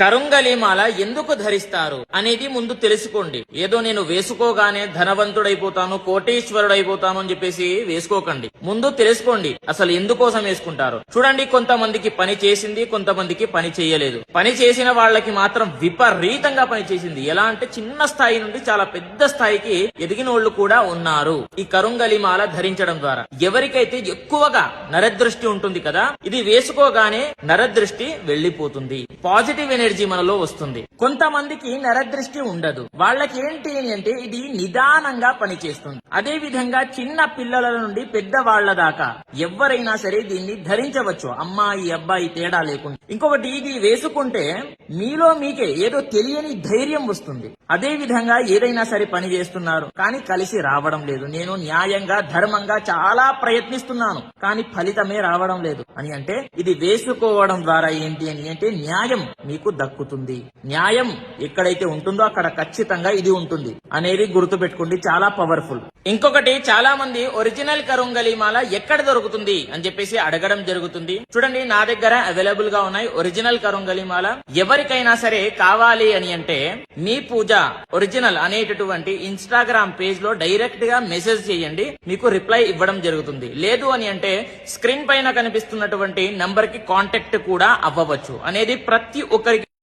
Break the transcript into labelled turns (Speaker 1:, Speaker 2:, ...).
Speaker 1: కరుంగలి మాల ఎందుకు ధరిస్తారు అనేది ముందు తెలుసుకోండి. ఏదో నేను వేసుకోగానే ధనవంతుడైపోతాను, కోటీశ్వరుడైపోతాను అని చెప్పేసి వేసుకోకండి. ముందు తెలుసుకోండి అసలు ఎందుకోసం వేసుకుంటారు. చూడండి, కొంతమందికి పని చేసింది, కొంతమందికి పని చేయలేదు. పని చేసిన వాళ్ళకి మాత్రం విపరీతంగా పని చేసింది. ఎలా అంటే చిన్న స్థాయి నుండి చాలా పెద్ద స్థాయికి ఎదిగిన వాళ్ళు కూడా ఉన్నారు ఈ కరుంగలి మాల ధరించడం ద్వారా. ఎవరికైతే ఎక్కువగా నరదృష్టి ఉంటుంది కదా, ఇది వేసుకోగానే నరదృష్టి వెళ్లిపోతుంది, పాజిటివ్ ఎనర్జీ మనలో వస్తుంది. కొంతమందికి నరదృష్టి ఉండదు. వాళ్ళకి ఏంటి అంటే ఇది నిదానంగా పనిచేస్తుంది. అదే విధంగా చిన్న పిల్లల నుండి పెద్ద వాళ్ళ దాకా ఎవరైనా సరే దీన్ని ధరించవచ్చు, అమ్మాయి అబ్బాయి తేడా లేకుండా. ఇంకొకటి, ఇది వేసుకుంటే మీలో మీకే ఏదో తెలియని ధైర్యం వస్తుంది. అదే విధంగా ఏదైనా సరే పని చేస్తున్నారు కానీ కలిసి రావడం లేదు, నేను న్యాయంగా ధర్మంగా చాలా ప్రయత్నిస్తున్నాను కానీ ఫలితమే రావడం లేదు అని అంటే ఇది వేసుకోవడం ద్వారా ఏంటి అని అంటే న్యాయం మీకు దక్కుతుంది. న్యాయం ఎక్కడైతే ఉంటుందో అక్కడ ఖచ్చితంగా ఇది ఉంటుంది అనేది గుర్తు పెట్టుకోండి, చాలా పవర్ఫుల్. ఇంకొకటి, చాలా మంది ఒరిజినల్ కరుంగలి మాల ఎక్కడ దొరుకుతుంది అని చెప్పేసి అడగడం జరుగుతుంది. చూడండి, నా దగ్గర అవైలబుల్ గా ఉన్నాయి ఒరిజినల్ కరుంగలి మాల. ఎవరికైనా సరే కావాలి అని అంటే మీ పూజ ఒరిజినల్ అనేటటువంటి ఇన్స్టాగ్రామ్ పేజ్ లో డైరెక్ట్ గా మెసేజ్ చేయండి, మీకు రిప్లై ఇవ్వడం జరుగుతుంది. లేదు అని అంటే స్క్రీన్ పైన కనిపిస్తున్నటువంటి నంబర్ కి కాంటాక్ట్ కూడా అవ్వవచ్చు అనేది ప్రతి ఒక్కరికి